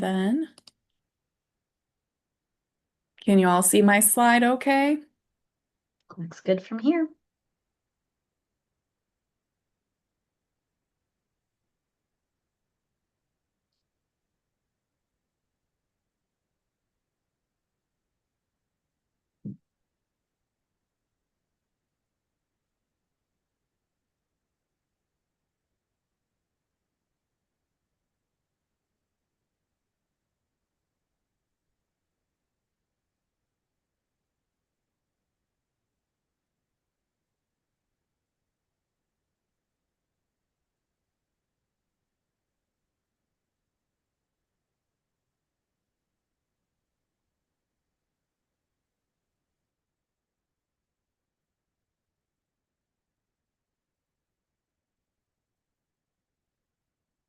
then, can you all see my slide okay? Looks good from here.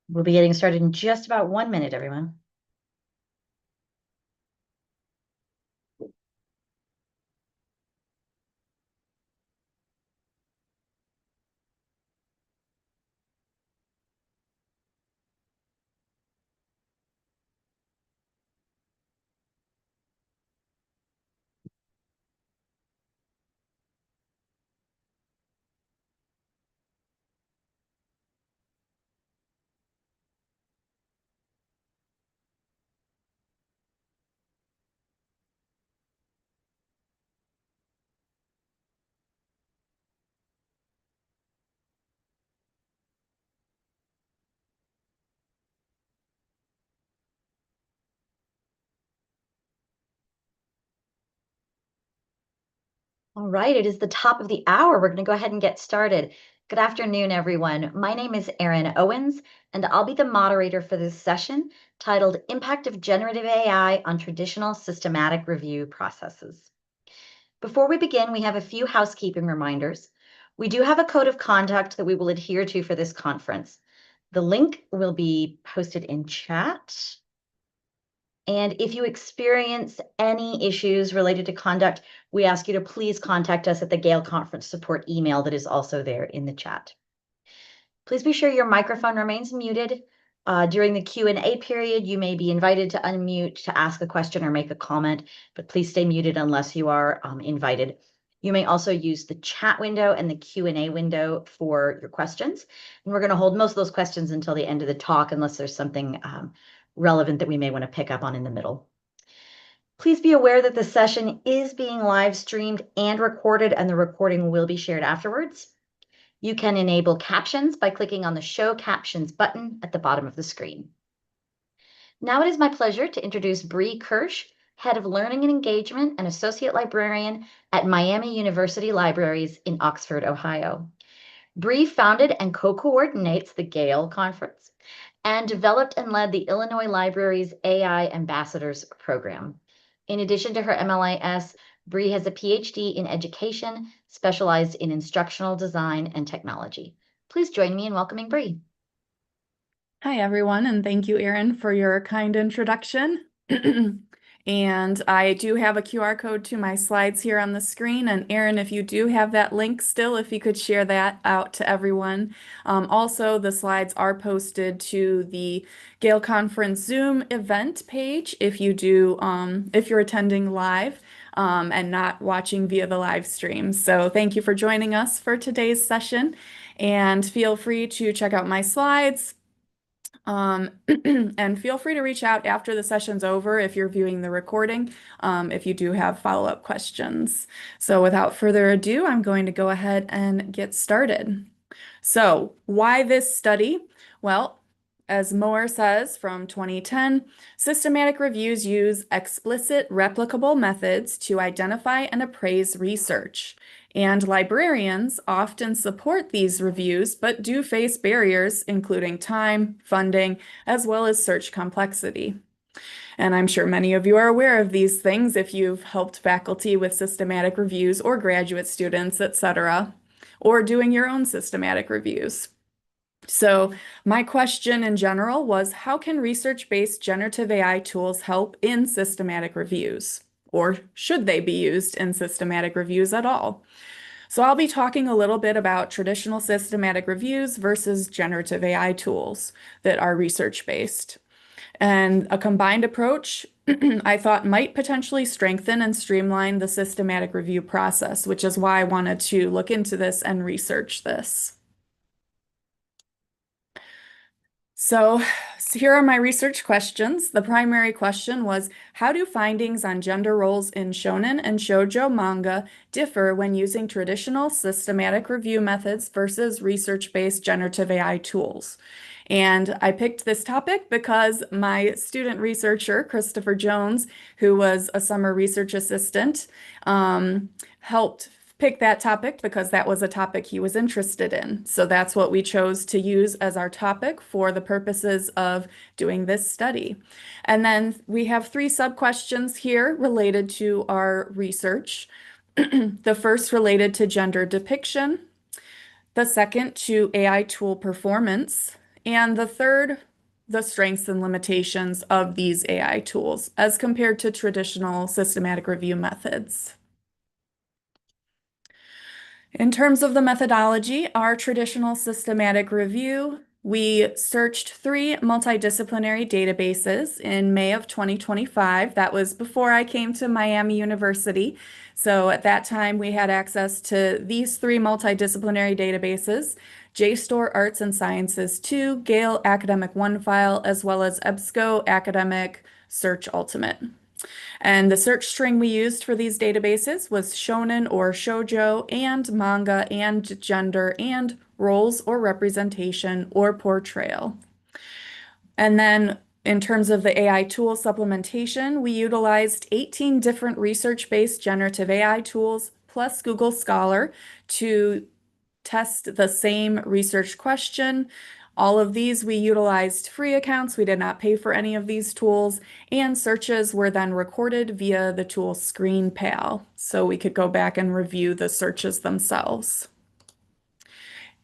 We'll be getting started in just about 1 minute, everyone. All right, it is the top of the hour. We're going to go ahead and get started. Good afternoon, everyone. My name is Erin Owens, and I'll be the moderator for this session titled Impact of Generative AI on Traditional Systematic Review Processes. Before we begin, we have a few housekeeping reminders. We do have a code of conduct that we will adhere to for this conference. The link will be posted in chat. And if you experience any issues related to conduct, we ask you to please contact us at the Gale Conference support email that is also there in the chat. Please be sure your microphone remains muted. During the Q&A period, you may be invited to unmute to ask a question or make a comment, but please stay muted unless you are invited. You may also use the chat window and the Q&A window for your questions. And we're going to hold most of those questions until the end of the talk, unless there's something relevant that we may want to pick up on in the middle. Please be aware that the session is being live streamed and recorded, and the recording will be shared afterwards. You can enable captions by clicking on the Show Captions button at the bottom of the screen. Now it is my pleasure to introduce Bree Kirsch, Head of Learning and Engagement and Associate Librarian at Miami University Libraries in Oxford, Ohio. Bree founded and co-coordinates the Gale Conference and developed and led the Illinois Library's AI Ambassadors program. In addition to her MLIS, Bree has a PhD in education, specialized in instructional design and technology. Please join me in welcoming Bree. Hi, everyone, and thank you, Erin, for your kind introduction. And I do have a QR code to my slides here on the screen. And Erin, if you do have that link still, if you could share that out to everyone. Also, the slides are posted to the Gale Conference Zoom event page if you do, if you're attending live and not watching via the live stream. So thank you for joining us for today's session. And feel free to check out my slides. And feel free to reach out after the session's over if you're viewing the recording, if you do have follow-up questions. So without further ado, I'm going to go ahead and get started. So why this study? Well, as Moore says from 2010, systematic reviews use explicit replicable methods to identify and appraise research. And librarians often support these reviews, but do face barriers, including time, funding, as well as search complexity. And I'm sure many of you are aware of these things if you've helped faculty with systematic reviews or graduate students, etc., or doing your own systematic reviews. So my question in general was, how can research-based generative AI tools help in systematic reviews? Or should they be used in systematic reviews at all? So I'll be talking a little bit about traditional systematic reviews versus generative AI tools that are research-based. And a combined approach, I thought might potentially strengthen and streamline the systematic review process, which is why I wanted to look into this and research this. So, here are my research questions. The primary question was, how do findings on gender roles in shonen and shoujo manga differ when using traditional systematic review methods versus research-based generative AI tools? And I picked this topic because my student researcher, Christopher Jones, who was a summer research assistant, helped pick that topic because that was a topic he was interested in. So that's what we chose to use as our topic for the purposes of doing this study. And then we have three sub-questions here related to our research. The first related to gender depiction, the second to AI tool performance, and the third, the strengths and limitations of these AI tools as compared to traditional systematic review methods. In terms of the methodology, our traditional systematic review, we searched three multidisciplinary databases in May of 2025. That was before I came to Miami University. So at that time, we had access to these three multidisciplinary databases, JSTOR Arts and Sciences 2, Gale Academic OneFile, as well as EBSCO Academic Search Ultimate. And the search string we used for these databases was shonen or shoujo and manga and gender and roles or representation or portrayal. And then in terms of the AI tool supplementation, we utilized 18 different research-based generative AI tools plus Google Scholar to test the same research question. All of these, we utilized free accounts. We did not pay for any of these tools, and searches were then recorded via the tool ScreenPal, so we could go back and review the searches themselves.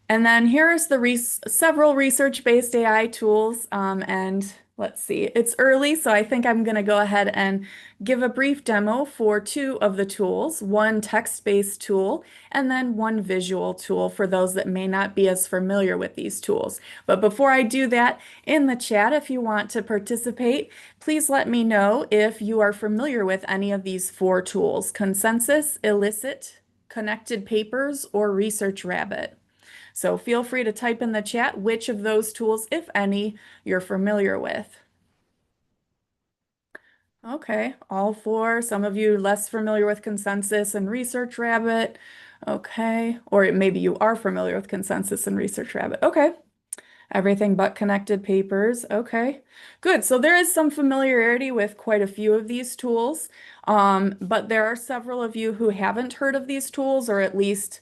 And then here's the several research-based AI tools, and let's see, it's early, so I think I'm going to go ahead and give a brief demo for two of the tools, one text-based tool and then one visual tool for those that may not be as familiar with these tools. But before I do that, in the chat, if you want to participate, please let me know if you are familiar with any of these four tools: Consensus, Elicit, Connected Papers, or Research Rabbit. So feel free to type in the chat which of those tools, if any, you're familiar with. Okay, all four. Some of you less familiar with Consensus and Research Rabbit. Okay, or maybe you are familiar with Consensus and Research Rabbit. Okay, everything but Connected Papers. Okay, good. So there is some familiarity with quite a few of these tools, but there are several of you who haven't heard of these tools, or at least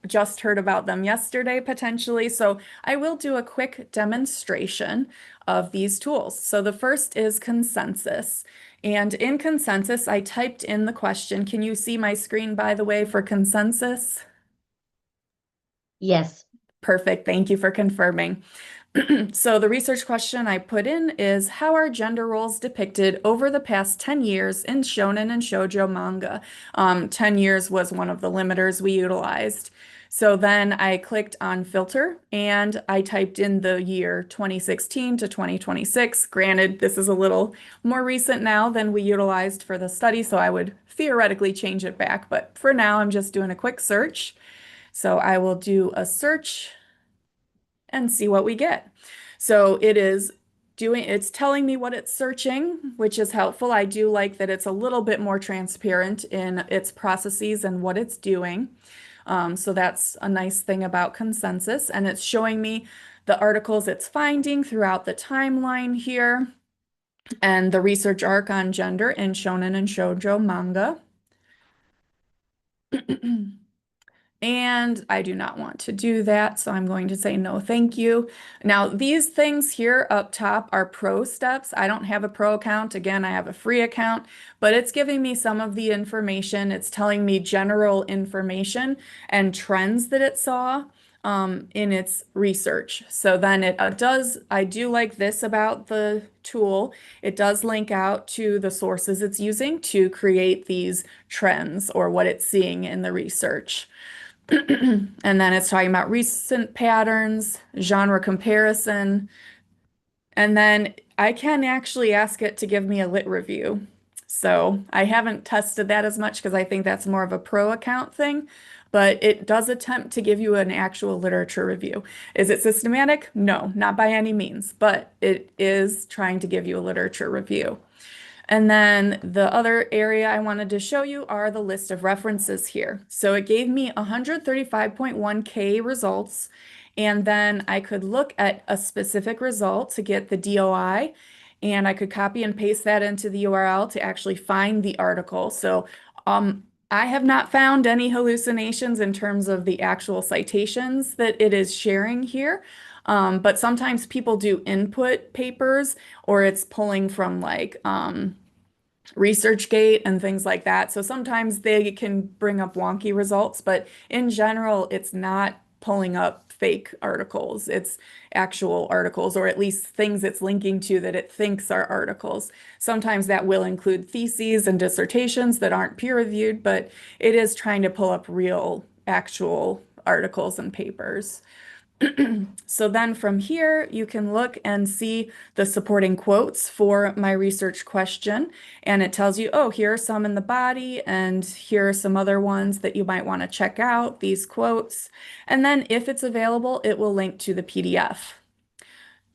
just heard about them yesterday potentially. So I will do a quick demonstration of these tools. So the first is Consensus. And in Consensus, I typed in the question. Can you see my screen, by the way, for Consensus? Yes. Perfect. Thank you for confirming. So the research question I put in is, how are gender roles depicted over the past 10 years in shonen and shoujo manga? 10 years was one of the limiters we utilized. So then I clicked on filter and I typed in the year 2016 to 2026. Granted, this is a little more recent now than we utilized for the study, so I would theoretically change it back. But for now, I'm just doing a quick search. So I will do a search and see what we get. So it's telling me what it's searching, which is helpful. I do like that it's a little bit more transparent in its processes and what it's doing. So that's a nice thing about Consensus. And it's showing me the articles it's finding throughout the timeline here and the research arc on gender in shonen and shoujo manga. And I do not want to do that, so I'm going to say no, thank you. Now, these things here up top are pro steps. I don't have a pro account. Again, I have a free account, but it's giving me some of the information. It's telling me general information and trends that it saw in its research. So then I do like this about the tool. It does link out to the sources it's using to create these trends or what it's seeing in the research. And then it's talking about recent patterns, genre comparison, And then I can actually ask it to give me a lit review. So I haven't tested that as much because I think that's more of a pro account thing, but it does attempt to give you an actual literature review. Is it systematic? No, not by any means, but it is trying to give you a literature review. And then the other area I wanted to show you are the list of references here. So it gave me 135.1K results, and then I could look at a specific result to get the DOI, and I could copy and paste that into the URL to actually find the article. So I have not found any hallucinations in terms of the actual citations that it is sharing here. But sometimes people do input papers or it's pulling from like ResearchGate and things like that. So sometimes they can bring up wonky results, but in general, it's not pulling up fake articles. It's actual articles, or at least things it's linking to that it thinks are articles. Sometimes that will include theses and dissertations that aren't peer-reviewed, but it is trying to pull up real, actual articles and papers. So then from here, you can look and see the supporting quotes for my research question. And it tells you, oh, here are some in the body, and here are some other ones that you might want to check out, these quotes. And then if it's available, it will link to the PDF.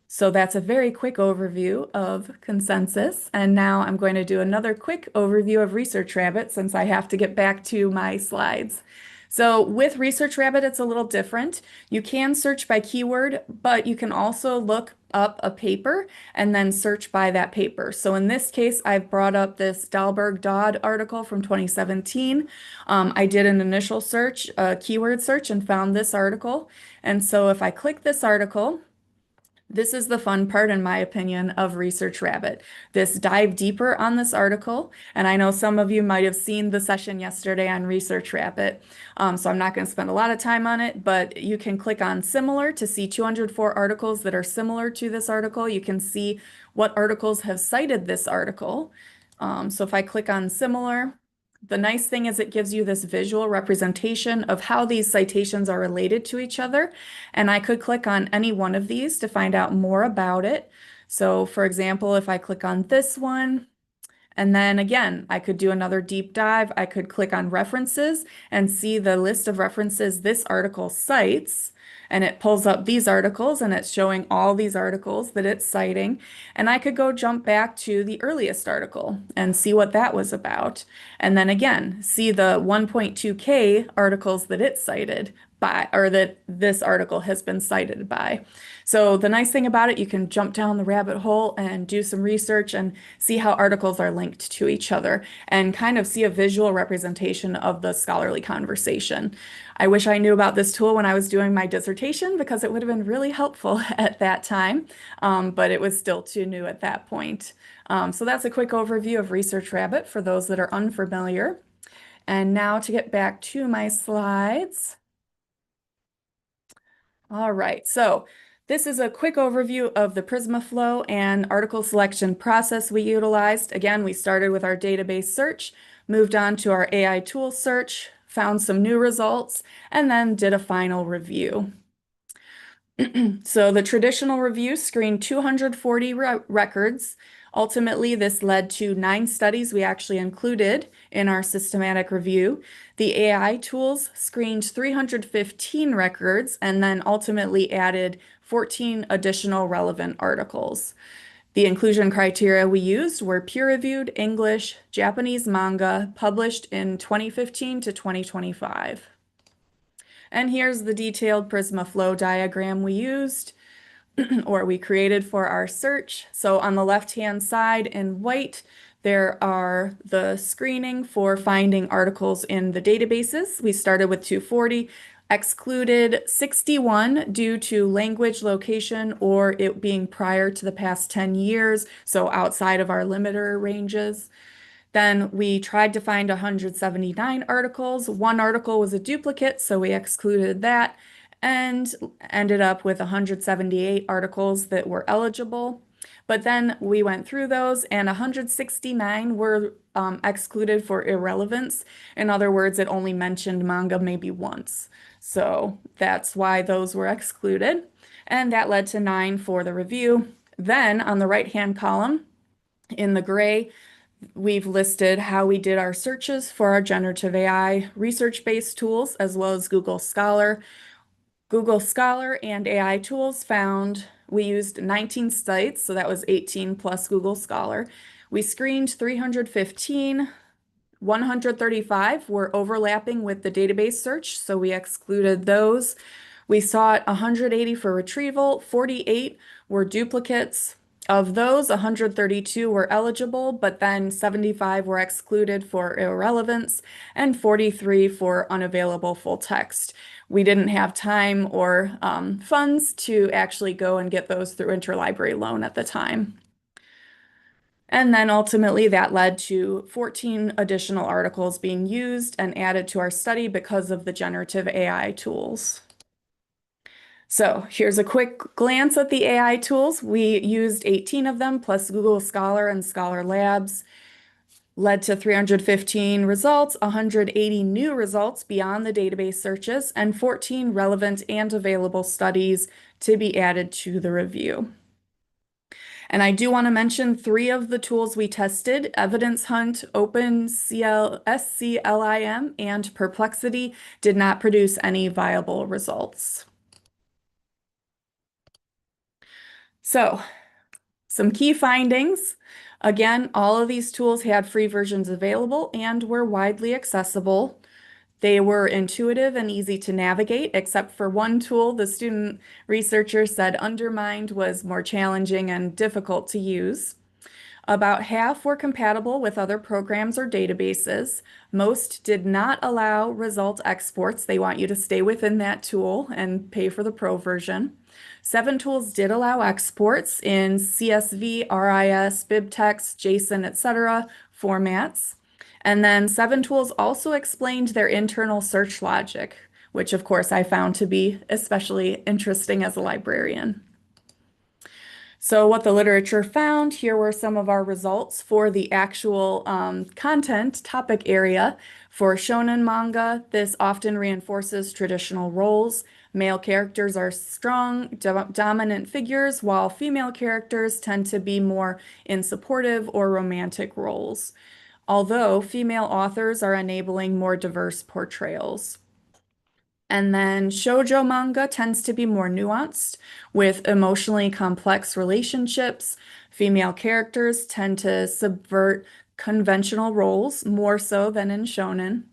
So that's a very quick overview of consensus. And now I'm going to do another quick overview of Research Rabbit since I have to get back to my slides. So with Research Rabbit, it's a little different. You can search by keyword, but you can also look up a paper and then search by that paper. So in this case, I've brought up this Dahlberg-Dodd article from 2017. I did an initial search, a keyword search, and found this article. And so if I click this article, this is the fun part, in my opinion, of Research Rabbit. This dive deeper on this article, and I know some of you might have seen the session yesterday on Research Rabbit, so I'm not going to spend a lot of time on it, but you can click on similar to see 204 articles that are similar to this article. You can see what articles have cited this article. So if I click on similar, the nice thing is it gives you this visual representation of how these citations are related to each other. And I could click on any one of these to find out more about it. So for example, if I click on this one, and then again, I could do another deep dive. I could click on references and see the list of references this article cites. And it pulls up these articles and it's showing all these articles that it's citing. And I could go jump back to the earliest article and see what that was about. And then again, see the 1.2K articles that it cited by, or that this article has been cited by. So the nice thing about it, you can jump down the rabbit hole and do some research and see how articles are linked to each other and kind of see a visual representation of the scholarly conversation. I wish I knew about this tool when I was doing my dissertation because it would have been really helpful at that time, but it was still too new at that point. So that's a quick overview of Research Rabbit for those that are unfamiliar. And now to get back to my slides. All right, so this is a quick overview of the Prisma flow and article selection process we utilized. Again, we started with our database search, moved on to our AI tool search, found some new results, and then did a final review. So the traditional review screened 240 records. Ultimately, this led to 9 studies we actually included in our systematic review. The AI tools screened 315 records and then ultimately added 14 additional relevant articles. The inclusion criteria we used were peer-reviewed English, Japanese manga, published in 2015 to 2025. And here's the detailed Prisma flow diagram we used or we created for our search. So on the left-hand side in white, there are the screening for finding articles in the databases. We started with 240, excluded 61 due to language, location, or it being prior to the past 10 years, so outside of our limiter ranges. Then we tried to find 179 articles. One article was a duplicate, so we excluded that and ended up with 178 articles that were eligible. But then we went through those and 169 were excluded for irrelevance. In other words, it only mentioned manga maybe once. So that's why those were excluded. And that led to 9 for the review. Then on the right-hand column, in the gray, we've listed how we did our searches for our generative AI research-based tools, as well as Google Scholar. Google Scholar and AI tools found we used 19 sites, so that was 18 plus Google Scholar. We screened 315. 135 were overlapping with the database search, so we excluded those. We sought 180 for retrieval, 48 were duplicates. Of those, 132 were eligible, but then 75 were excluded for irrelevance and 43 for unavailable full text. We didn't have time or funds to actually go and get those through interlibrary loan at the time. And then ultimately that led to 14 additional articles being used and added to our study because of the generative AI tools. So here's a quick glance at the AI tools. We used 18 of them plus Google Scholar and Scholar Labs, led to 315 results, 180 new results beyond the database searches, and 14 relevant and available studies to be added to the review. And I do want to mention three of the tools we tested, Evidence Hunt, OpenSCLIM, and Perplexity, did not produce any viable results. So, some key findings. Again, all of these tools had free versions available and were widely accessible. They were intuitive and easy to navigate, except for one tool the student researcher said Undermined was more challenging and difficult to use. About half were compatible with other programs or databases. Most did not allow result exports. They want you to stay within that tool and pay for the pro version. 7 tools did allow exports in CSV, RIS, BibTeX, JSON, etc. formats. And then 7 tools also explained their internal search logic, which of course I found to be especially interesting as a librarian. So what the literature found, here were some of our results for the actual content topic area. For shonen manga, this often reinforces traditional roles. Male characters are strong, dominant figures, while female characters tend to be more in supportive or romantic roles, although female authors are enabling more diverse portrayals. And then shoujo manga tends to be more nuanced with emotionally complex relationships. Female characters tend to subvert conventional roles more so than in shonen.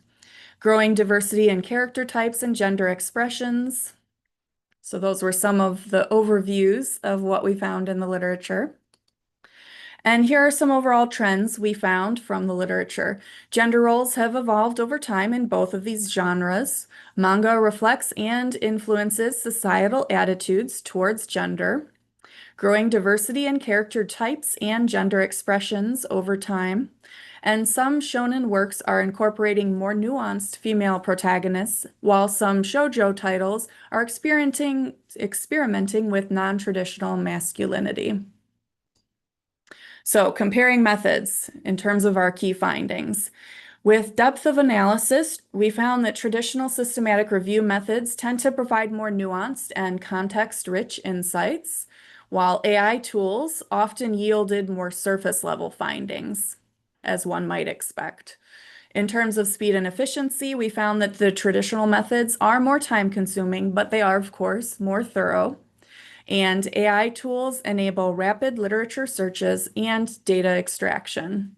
Growing diversity in character types and gender expressions. So those were some of the overviews of what we found in the literature. And here are some overall trends we found from the literature. Gender roles have evolved over time in both of these genres. Manga reflects and influences societal attitudes towards gender, growing diversity in character types and gender expressions over time. And some shonen works are incorporating more nuanced female protagonists, while some shoujo titles are experimenting with non-traditional masculinity. So comparing methods in terms of our key findings. With depth of analysis, we found that traditional systematic review methods tend to provide more nuanced and context-rich insights, while AI tools often yielded more surface-level findings, as one might expect. In terms of speed and efficiency, we found that the traditional methods are more time-consuming, but they are, of course, more thorough. And AI tools enable rapid literature searches and data extraction.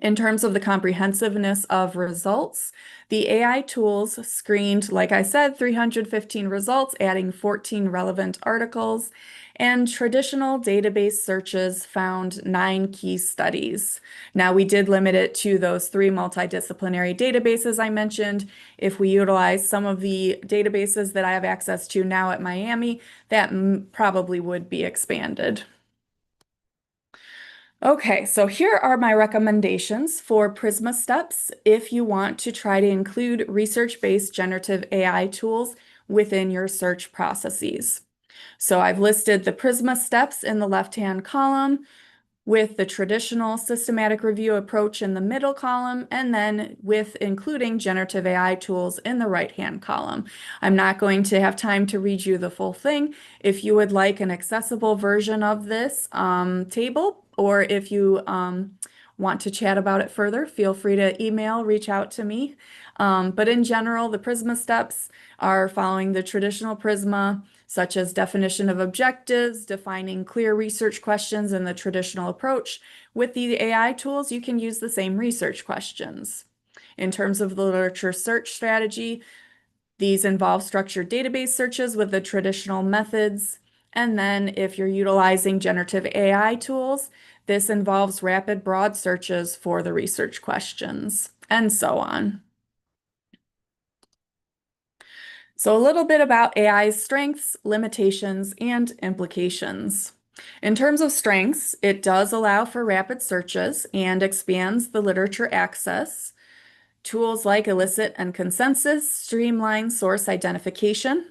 In terms of the comprehensiveness of results, the AI tools screened, like I said, 315 results, adding 14 relevant articles, and traditional database searches found 9 key studies. Now, we did limit it to those 3 multidisciplinary databases I mentioned. If we utilize some of the databases that I have access to now at Miami, that probably would be expanded. Okay, so here are my recommendations for Prisma steps if you want to try to include research-based generative AI tools within your search processes. So I've listed the Prisma steps in the left-hand column. with the traditional systematic review approach in the middle column, and then with including generative AI tools in the right-hand column. I'm not going to have time to read you the full thing. If you would like an accessible version of this table, or if you want to chat about it further, feel free to reach out to me. But in general, the Prisma steps are following the traditional Prisma, such as definition of objectives, defining clear research questions in the traditional approach. With the AI tools, you can use the same research questions. In terms of the literature search strategy, these involve structured database searches with the traditional methods. And then if you're utilizing generative AI tools, this involves rapid broad searches for the research questions, and so on. So a little bit about AI's strengths, limitations, and implications. In terms of strengths, it does allow for rapid searches and expands the literature access. Tools like elicit and consensus streamline source identification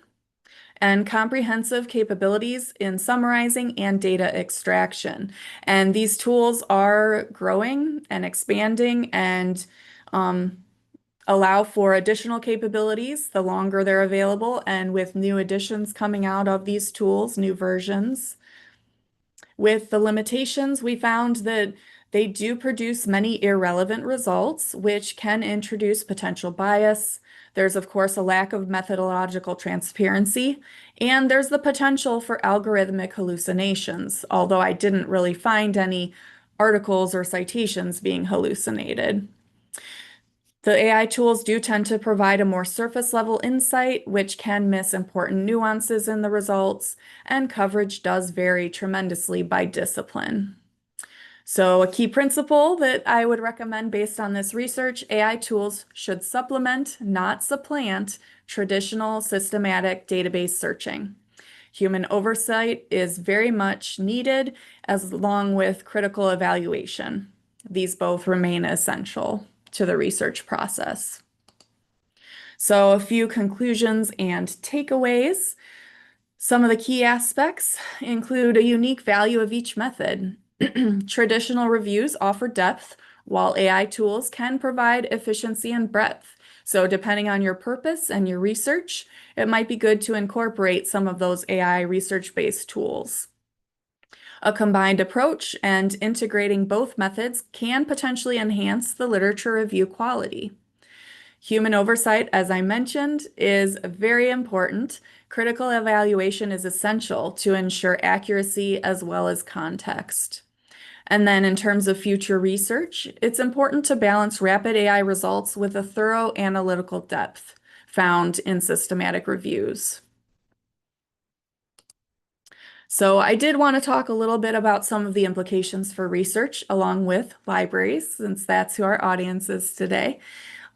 and comprehensive capabilities in summarizing and data extraction. And these tools are growing and expanding and allow for additional capabilities the longer they're available, and with new additions coming out of these tools, new versions. With the limitations, we found that they do produce many irrelevant results, which can introduce potential bias. There's, of course, a lack of methodological transparency, and there's the potential for algorithmic hallucinations, although I didn't really find any articles or citations being hallucinated. The AI tools do tend to provide a more surface level insight, which can miss important nuances in the results, and coverage does vary tremendously by discipline. So a key principle that I would recommend based on this research, AI tools should supplement, not supplant, traditional systematic database searching. Human oversight is very much needed, as along with critical evaluation. These both remain essential to the research process. So a few conclusions and takeaways. Some of the key aspects include a unique value of each method. Traditional reviews offer depth, while AI tools can provide efficiency and breadth. So depending on your purpose and your research, it might be good to incorporate some of those AI research-based tools. A combined approach and integrating both methods can potentially enhance the literature review quality. Human oversight, as I mentioned, is very important. Critical evaluation is essential to ensure accuracy as well as context. And then in terms of future research, it's important to balance rapid AI results with a thorough analytical depth found in systematic reviews. So I did want to talk a little bit about some of the implications for research along with libraries, since that's who our audience is today.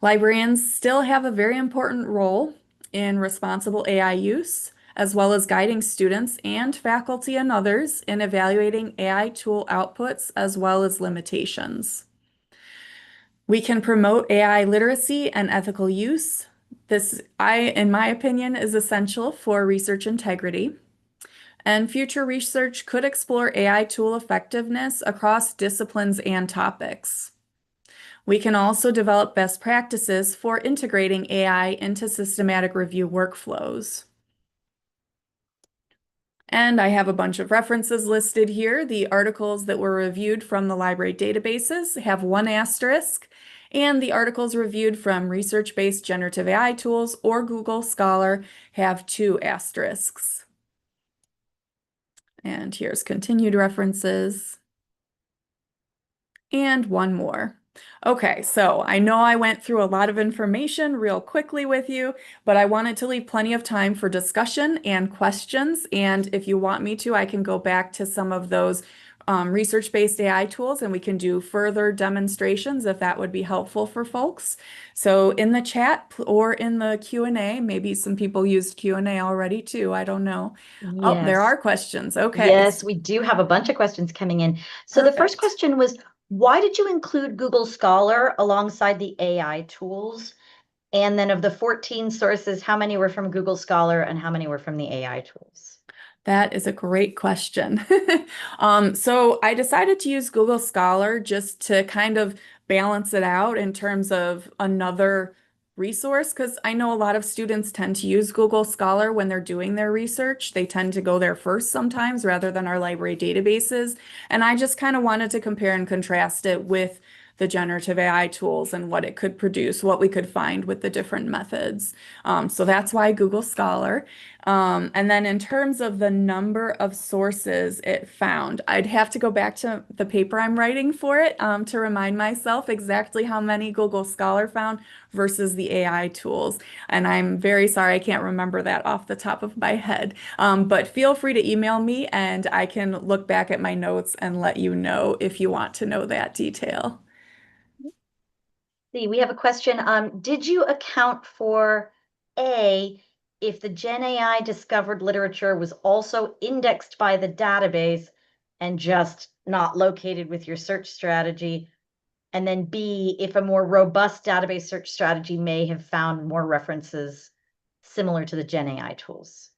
Librarians still have a very important role in responsible AI use, as well as guiding students and faculty and others in evaluating AI tool outputs as well as limitations. We can promote AI literacy and ethical use. This, in my opinion, is essential for research integrity. And future research could explore AI tool effectiveness across disciplines and topics. We can also develop best practices for integrating AI into systematic review workflows. And I have a bunch of references listed here. The articles that were reviewed from the library databases have 1 asterisk, and the articles reviewed from research-based generative AI tools or Google Scholar have 2 asterisks. And here's continued references. And 1 more. Okay, so I know I went through a lot of information real quickly with you, but I wanted to leave plenty of time for discussion and questions. And if you want me to, I can go back to some of those research-based AI tools and we can do further demonstrations if that would be helpful for folks. So in the chat or in the Q&A, maybe some people used Q&A already too, I don't know. Oh, there Yes. are questions. Okay, Yes, we do have a bunch of questions coming in. So the first perfect. question was, why did you include Google Scholar alongside the AI tools? And then of the 14 sources, how many were from Google Scholar and how many were from the AI tools? That is a great question. So I decided to use Google Scholar just to kind of balance it out in terms of another resource, because I know a lot of students tend to use Google Scholar when they're doing their research. They tend to go there first sometimes rather than our library databases. And I just kind of wanted to compare and contrast it with the generative AI tools and what it could produce, what we could find with the different methods. So that's why Google Scholar. And then in terms of the number of sources it found, I'd have to go back to the paper I'm writing for it to remind myself exactly how many Google Scholar found versus the AI tools. And I'm very sorry, I can't remember that off the top of my head. But feel free to email me and I can look back at my notes and let you know if you want to know that detail. See, we have a question. Did you account for A, if the Gen AI discovered literature was also indexed by the database and just not located with your search strategy? And then B, if a more robust database search strategy may have found more references similar to the Gen AI tools.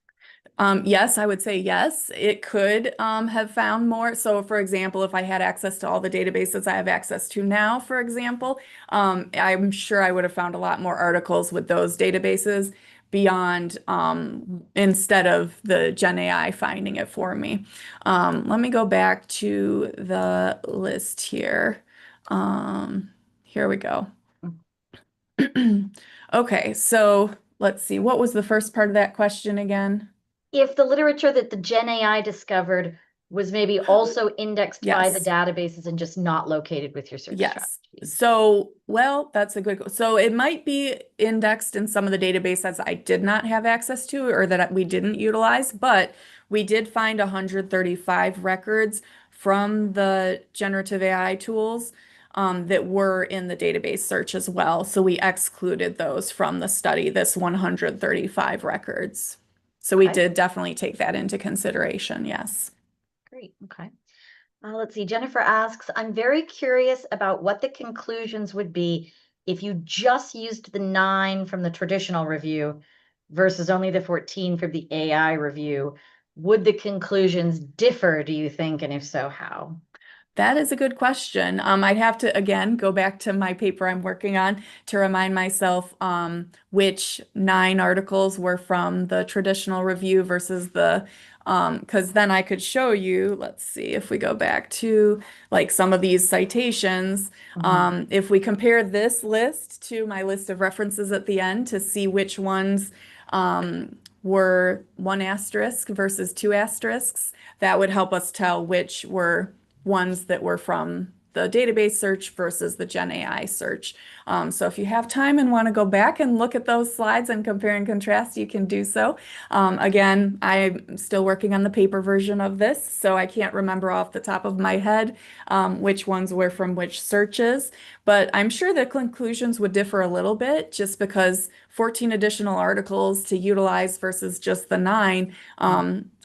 Yes, I would say yes. It could have found more. So, for example, if I had access to all the databases I have access to now, for example, I'm sure I would have found a lot more articles with those databases beyond instead of the Gen AI finding it for me. Let me go back to the list here. Here we go. Okay, so let's see. What was the first part of that question again? If the literature that the Gen AI discovered was maybe also indexed by the Yes. databases and just not located with your search Yes. strategy. So, well, that's a good. So it might be indexed in some of the databases I did not have access to or that we didn't utilize, but we did find 135 records from the generative AI tools that were in the database search as well. So we excluded those from the study, this 135 records. So we Okay, did definitely take that into consideration. Yes. great. Okay. Let's see. Jennifer asks, I'm very curious about what the conclusions would be if you just used the 9 from the traditional review versus only the 14 from the AI review. Would the conclusions differ, do you think? And if so, how? That is a good question. I'd have to again go back to my paper I'm working on to remind myself which 9 articles were from the traditional review versus the because then I could show you, let's see, if we go back to like some of these citations, Mhm. if we compare this list to my list of references at the end to see which ones were 1 asterisk versus 2 asterisks, that would help us tell which were ones that were from the database search versus the Gen AI search. So if you have time and want to go back and look at those slides and compare and contrast, you can do so. Again, I'm still working on the paper version of this, so I can't remember off the top of my head which ones were from which searches, but I'm sure the conclusions would differ a little bit just because 14 additional articles to utilize versus just the 9.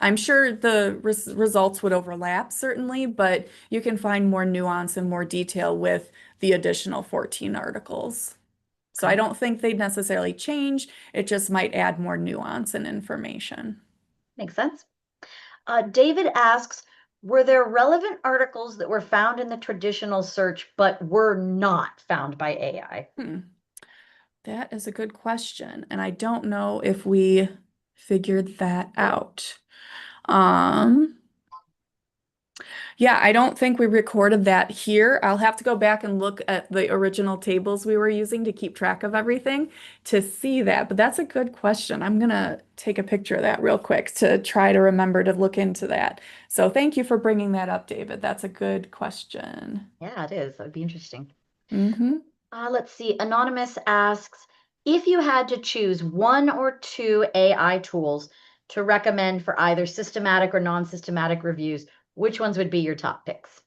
I'm sure the results would overlap certainly, but you can find more nuance and more detail with the additional 14 articles. So I Okay, don't think they'd necessarily change. It just might add more nuance and information. makes sense. David asks, were there relevant articles that were found in the traditional search but were not found by AI? Hmm, that is a good question. And I don't know if we figured that out. Um, Yeah, I don't think we recorded that here. I'll have to go back and look at the original tables we were using to keep track of everything to see that. But that's a good question. I'm gonna take a picture of that real quick to try to remember to look into that. So thank you for bringing that up, David. That's a good question. Yeah, it is. That would be interesting. Hmm. Let's see. Anonymous asks, if you had to choose 1 or 2 AI tools to recommend for either systematic or non-systematic reviews, which ones would be your top picks?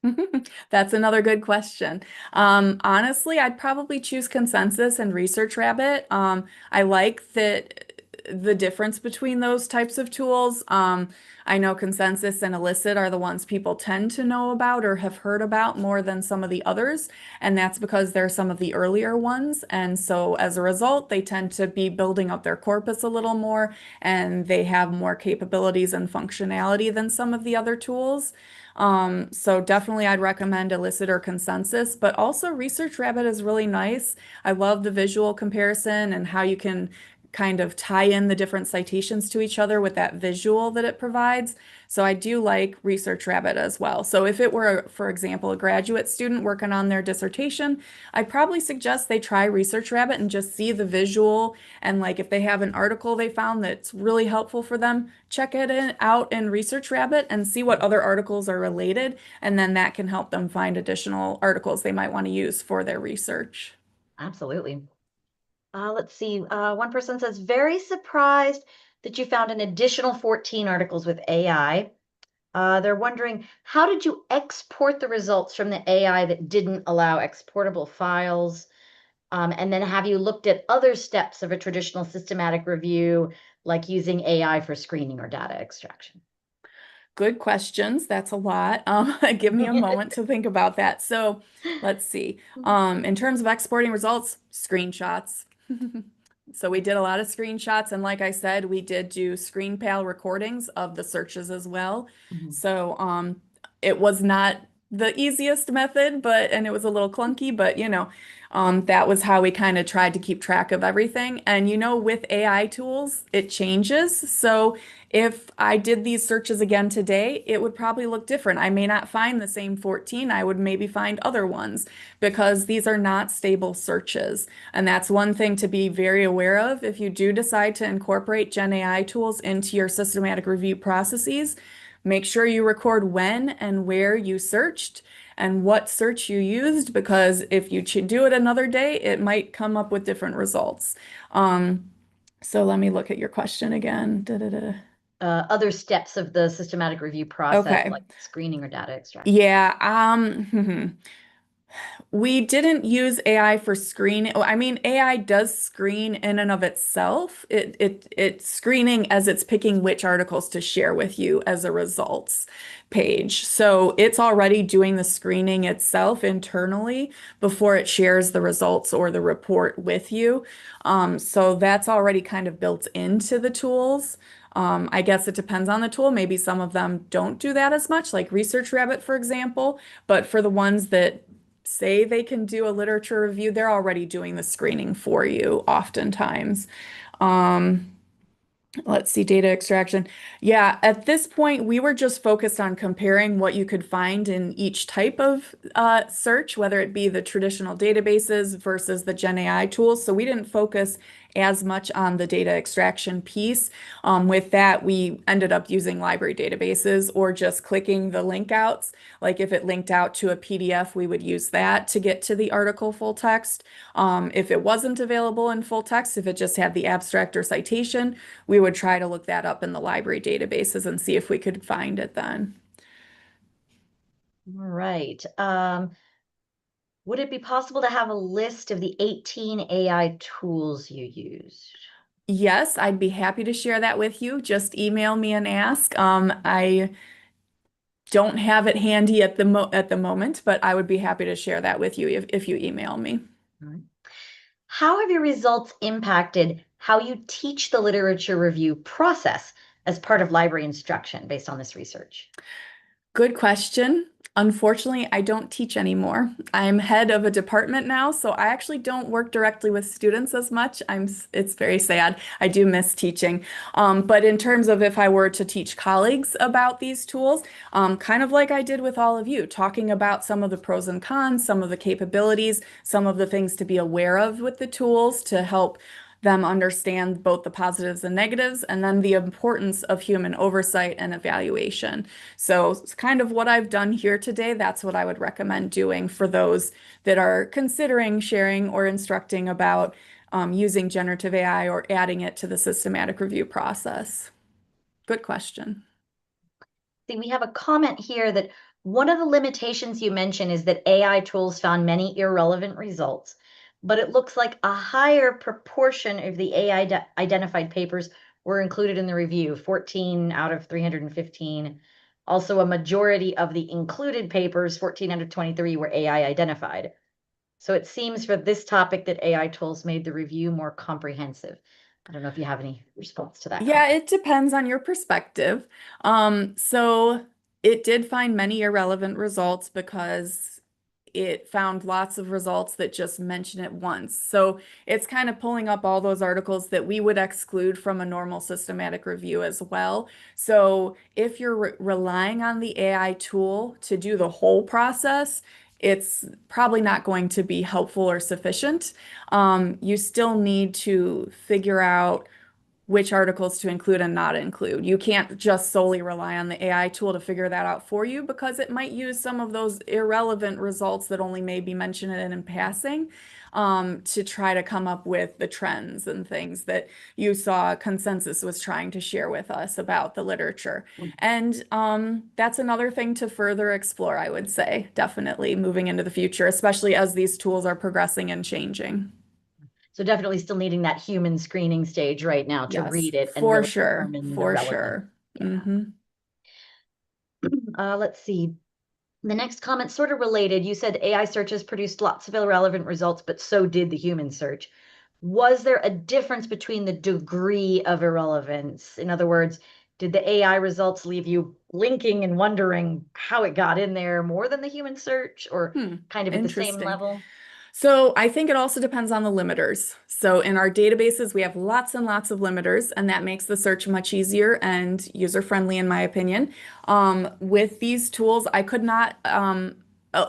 That's another good question. Honestly, I'd probably choose Consensus and Research Rabbit. I like that the difference between those types of tools. I know Consensus and Elicit are the ones people tend to know about or have heard about more than some of the others, and that's because they're some of the earlier ones. And so as a result, they tend to be building up their corpus a little more, and they have more capabilities and functionality than some of the other tools. So definitely I'd recommend Elicit or Consensus, but also Research Rabbit is really nice. I love the visual comparison and how you can kind of tie in the different citations to each other with that visual that it provides. So I do like Research Rabbit as well. So if it were, for example, a graduate student working on their dissertation, I'd probably suggest they try Research Rabbit and just see the visual. And like if they have an article they found that's really helpful for them, check out in Research Rabbit and see what other articles are related. And then that can help them find additional articles they might want to use for their research. Absolutely. Let's see. One person says, very surprised that you found an additional 14 articles with AI. They're wondering, how did you export the results from the AI that didn't allow exportable files? And then have you looked at other steps of a traditional systematic review, like using AI for screening or data extraction? Good questions. That's a lot. Give me a moment to think about that. So let's see. In terms of exporting results, screenshots. So we did a lot of screenshots, and like I said, we did do screen pal recordings of the searches as well. Mhm. So it was not the easiest method, but and it was a little clunky, but that was how we kind of tried to keep track of everything. And with AI tools, it changes. So if I did these searches again today, it would probably look different. I may not find the same 14. I would maybe find other ones because these are not stable searches. And that's one thing to be very aware of if you do decide to incorporate Gen AI tools into your systematic review processes. Make sure you record when and where you searched and what search you used, because if you do it another day, it might come up with different results. Um, so let me look at your question again. Da-da-da. Other steps of the systematic review process, Okay. like screening or data extraction. Yeah. We didn't use AI for screening. I mean, AI does screen in and of itself. It's screening as it's picking which articles to share with you as a results page. So it's already doing the screening itself internally before it shares the results or the report with you. So that's already kind of built into the tools. I guess it depends on the tool. Maybe some of them don't do that as much, like Research Rabbit, for example. But for the ones that say they can do a literature review, they're already doing the screening for you oftentimes. Um, Let's see, data extraction. Yeah, at this point, we were just focused on comparing what you could find in each type of search, whether it be the traditional databases versus the Gen AI tools. So we didn't focus as much on the data extraction piece. With that, we ended up using library databases or just clicking the link outs. Like if it linked out to a PDF, we would use that to get to the article full text. If it wasn't available in full text, if it just had the abstract or citation, we would try to look that up in the library databases and see if we could find it then. All right. Would it be possible to have a list of the 18 AI tools you used? Yes, I'd be happy to share that with you. Just email me and ask. I don't have it handy at the moment, but I would be happy to share that with you if you email me. All right. How have your results impacted how you teach the literature review process as part of library instruction based on this research? Good question. Unfortunately, I don't teach anymore. I'm head of a department now, so I actually don't work directly with students as much. It's very sad. I do miss teaching. But in terms of if I were to teach colleagues about these tools, kind of like I did with all of you, talking about some of the pros and cons, some of the capabilities, some of the things to be aware of with the tools to help them understand both the positives and negatives, and then the importance of human oversight and evaluation. So it's kind of what I've done here today. That's what I would recommend doing for those that are considering sharing or instructing about using generative AI or adding it to the systematic review process. Good question. See, we have a comment here that one of the limitations you mentioned is that AI tools found many irrelevant results. but it looks like a higher proportion of the AI identified papers were included in the review, 14 out of 315. Also, a majority of the included papers, 14 out of 23, were AI identified. So it seems for this topic that AI tools made the review more comprehensive. I don't know if you have any response to that Yeah, comment. it depends on your perspective. So it did find many irrelevant results because it found lots of results that just mention it once. So it's kind of pulling up all those articles that we would exclude from a normal systematic review as well. So if you're relying on the AI tool to do the whole process, it's probably not going to be helpful or sufficient. You still need to figure out which articles to include and not include. You can't just solely rely on the AI tool to figure that out for you because it might use some of those irrelevant results that only may be mentioned in passing to try to come up with the trends and things that you saw consensus was trying to share with us about the literature. And that's another thing to further explore, I would say, definitely moving into the future, especially as these tools are progressing and changing. So definitely still needing that human screening stage right now to Yes, read it and for really sure, determine the for relevance. sure. Yeah. Hmm. Let's see. The next comment sort of related. You said AI searches produced lots of irrelevant results, but so did the human search. Was there a difference between the degree of irrelevance? In other words, did the AI results leave you blinking and wondering how it got in there more than the human search, or Hmm. kind of at the same Interesting. level? So I think it also depends on the limiters. So in our databases, we have lots and lots of limiters, and that makes the search much easier and user-friendly, in my opinion. With these tools, I could not,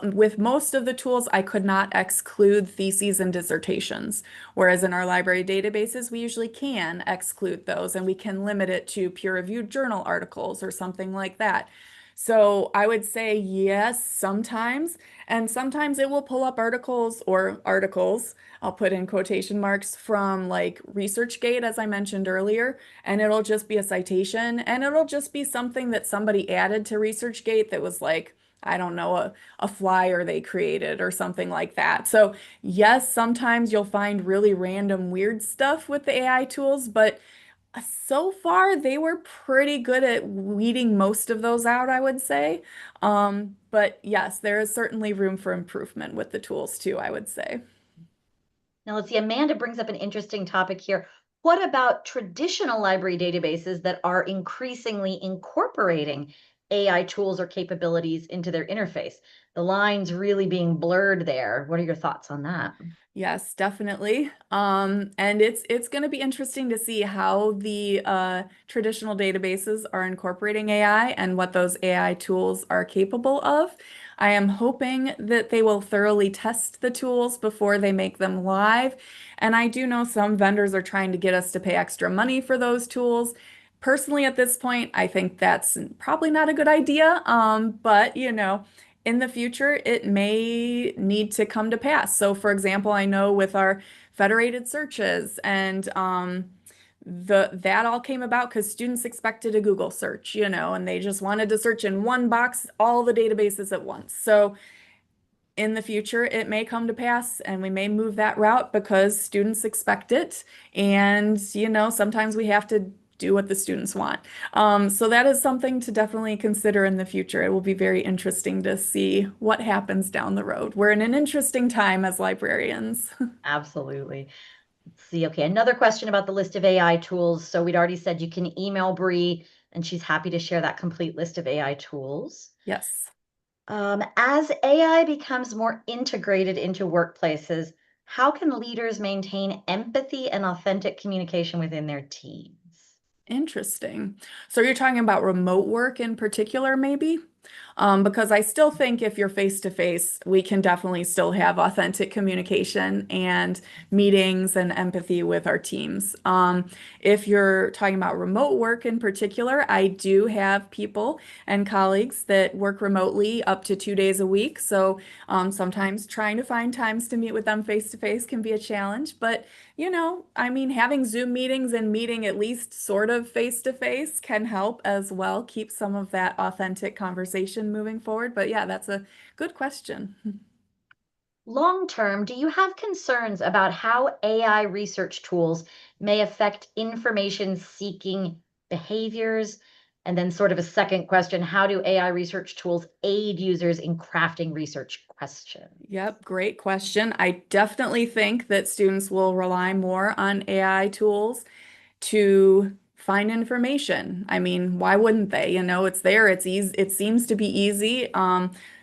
with most of the tools, I could not exclude theses and dissertations. Whereas in our library databases, we usually can exclude those, and we can limit it to peer-reviewed journal articles or something like that. So I would say yes, sometimes. And sometimes it will pull up articles or articles, I'll put in quotation marks, from like ResearchGate, as I mentioned earlier, and it'll just be a citation and it'll just be something that somebody added to ResearchGate that was like, I don't know, a flyer they created or something like that. So, yes, sometimes you'll find really random, weird stuff with the AI tools, but so far, they were pretty good at weeding most of those out, I would say. But yes, there is certainly room for improvement with the tools too, I would say. Now, let's see, Amanda brings up an interesting topic here. What about traditional library databases that are increasingly incorporating AI tools or capabilities into their interface? The lines really being blurred there. What are your thoughts on that? Yes, definitely. And it's going to be interesting to see how the traditional databases are incorporating AI and what those AI tools are capable of. I am hoping that they will thoroughly test the tools before they make them live. And I do know some vendors are trying to get us to pay extra money for those tools. Personally, at this point, I think that's probably not a good idea. But in the future, it may need to come to pass. So, for example, I know with our federated searches and that all came about because students expected a Google search, and they just wanted to search in one box all the databases at once. So, in the future, it may come to pass and we may move that route because students expect it. And, sometimes we have to do what the students want. So that is something to definitely consider in the future. It will be very interesting to see what happens down the road. We're in an interesting time as librarians. Absolutely. Let's see. Okay, another question about the list of AI tools. So we'd already said you can email Bree, and she's happy to share that complete list of AI tools. Yes. As AI becomes more integrated into workplaces, how can leaders maintain empathy and authentic communication within their teams? Interesting. So you're talking about remote work in particular, maybe? Because I still think if you're face to face, we can definitely still have authentic communication and meetings and empathy with our teams. If you're talking about remote work in particular, I do have people and colleagues that work remotely up to 2 days a week. So sometimes trying to find times to meet with them face to face can be a challenge, but I mean, having Zoom meetings and meeting at least sort of face to face can help as well, keep some of that authentic conversation moving forward. But yeah, that's a good question. Long term, do you have concerns about how AI research tools may affect information seeking behaviors? And then, sort of a second question, how do AI research tools aid users in crafting research questions? Yep, great question. I definitely think that students will rely more on AI tools to find information. I mean, why wouldn't they? You know, it's there, it's easy, it seems to be easy.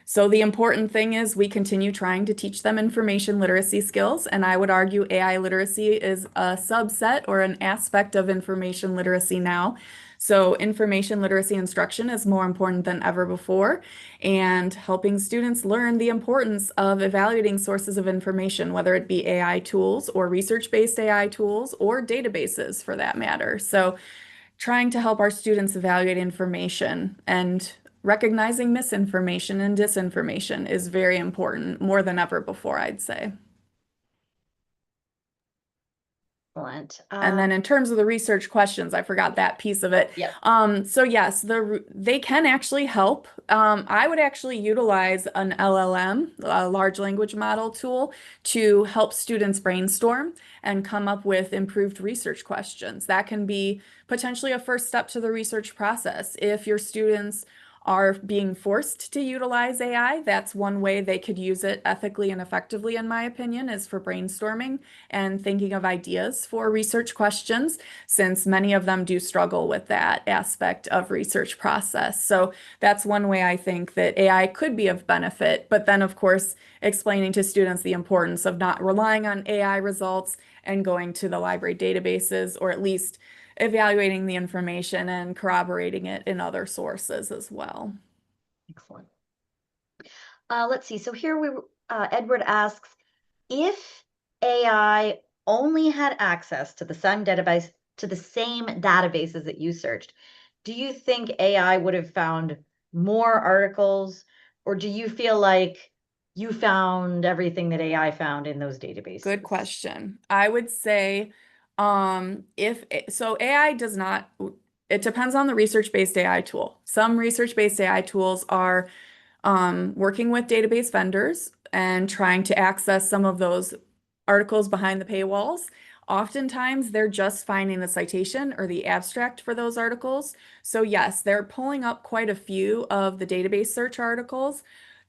So the important thing is we continue trying to teach them information literacy skills, and I would argue AI literacy is a subset or an aspect of information literacy now. So information literacy instruction is more important than ever before, and helping students learn the importance of evaluating sources of information, whether it be AI tools or research-based AI tools or databases for that matter. So trying to help our students evaluate information and recognizing misinformation and disinformation is very important, more than ever before, I'd say. Excellent. And then in terms of the research questions, I forgot that piece of it. Yep. So yes, they can actually help. I would actually utilize an LLM, a large language model tool, to help students brainstorm and come up with improved research questions. That can be potentially a first step to the research process. If your students are being forced to utilize AI, that's one way they could use it ethically and effectively, in my opinion, is for brainstorming and thinking of ideas for research questions, since many of them do struggle with that aspect of research process. So that's one way I think that AI could be of benefit. But then, of course, explaining to students the importance of not relying on AI results and going to the library databases, or at least evaluating the information and corroborating it in other sources as well. Excellent. Let's see. So here Edward asks, if AI only had access to the same databases that you searched, do you think AI would have found more articles, or do you feel like you found everything that AI found in those Good databases? question. I would say, if so, AI does not, it depends on the research-based AI tool. Some research-based AI tools are working with database vendors and trying to access some of those articles behind the paywalls. Oftentimes, they're just finding the citation or the abstract for those articles. So, yes, they're pulling up quite a few of the database search articles.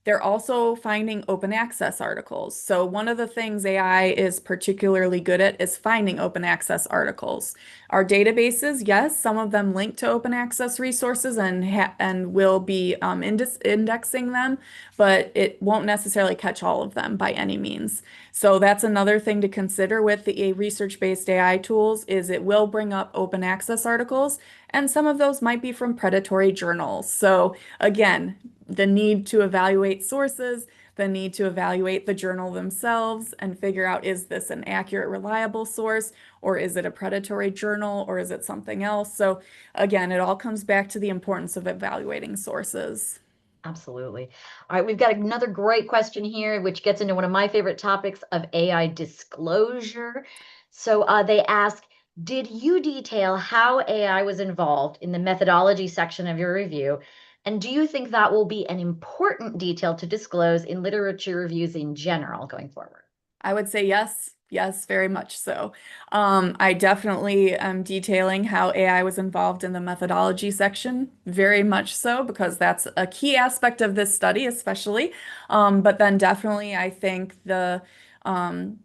They're also finding open access articles. So, one of the things AI is particularly good at is finding open access articles. Our databases, yes, some of them link to open access resources and will be indexing them, but it won't necessarily catch all of them by any means. So that's another thing to consider with the research-based AI tools is it will bring up open access articles, and some of those might be from predatory journals. So again, the need to evaluate sources, the need to evaluate the journal themselves and figure out, is this an accurate, reliable source, or is it a predatory journal, or is it something else? So again, it all comes back to the importance of evaluating sources. Absolutely. All right, we've got another great question here, which gets into one of my favorite topics of AI disclosure. So they ask, did you detail how AI was involved in the methodology section of your review? And do you think that will be an important detail to disclose in literature reviews in general going forward? I would say yes, yes, very much so. I definitely am detailing how AI was involved in the methodology section, very much so, because that's a key aspect of this study, especially. But then definitely, I think the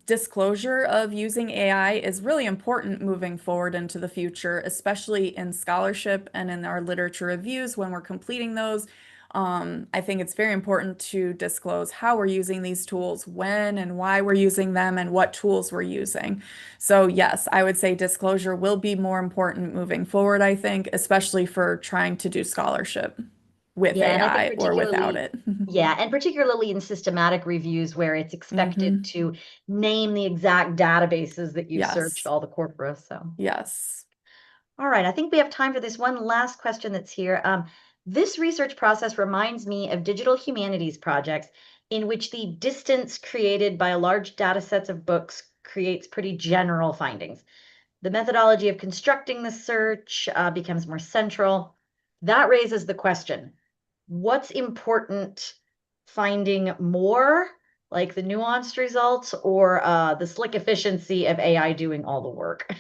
disclosure of using AI is really important moving forward into the future, especially in scholarship and in our literature reviews when we're completing those. I think it's very important to disclose how we're using these tools, when and why we're using them, and what tools we're using. So, yes, I would say disclosure will be more important moving forward, I think, especially for trying to do scholarship with Yeah, and I think AI or without particularly, it. yeah, and particularly in systematic reviews where it's expected Hmm. to name the exact databases that you've searched Yes, all the corpora. So, yes. all right, I think we have time for this one last question that's here. This research process reminds me of digital humanities projects in which the distance created by large data sets of books creates pretty general findings. The methodology of constructing the search becomes more central. That raises the question, what's important, finding more, like the nuanced results or the slick efficiency of AI doing all the work?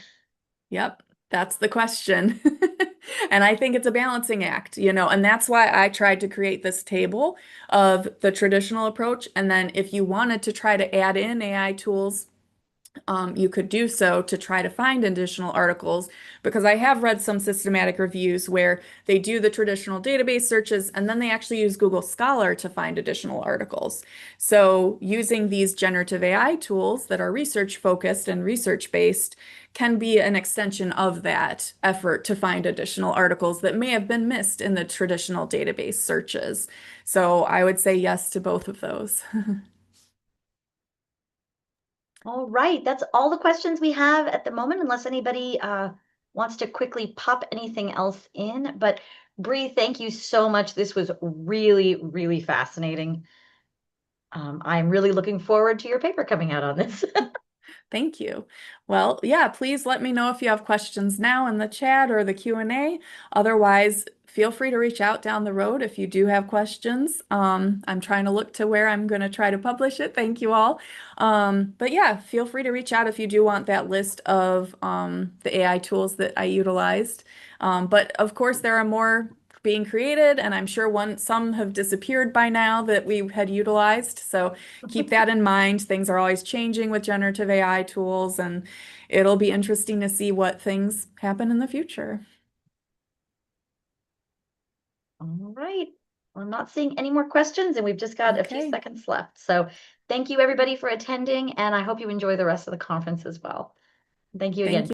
Yep, that's the question. And I think it's a balancing act, and that's why I tried to create this table of the traditional approach. And then if you wanted to try to add in AI tools, you could do so to try to find additional articles because I have read some systematic reviews where they do the traditional database searches and then they actually use Google Scholar to find additional articles. So using these generative AI tools that are research focused and research based can be an extension of that effort to find additional articles that may have been missed in the traditional database searches. So I would say yes to both of those. All right, that's all the questions we have at the moment, unless anybody wants to quickly pop anything else in. But Bree, thank you so much. This was really, really fascinating. I'm really looking forward to your paper coming out on this. Thank you. Well, yeah, please let me know if you have questions now in the chat or the Q&A. Otherwise, feel free to reach out down the road if you do have questions. I'm trying to look to where I'm going to try to publish it. Thank you all. But yeah, feel free to reach out if you do want that list of the AI tools that I utilized. But of course, there are more being created, and I'm sure some have disappeared by now that we had utilized. So keep that in mind. Things are always changing with generative AI tools, and it'll be interesting to see what things happen in the future. All right. I'm not seeing any more questions, and we've just got a few Okay. seconds left. So thank you, everybody, for attending, and I hope you enjoy the rest of the conference as well. Thank you Thank again. you.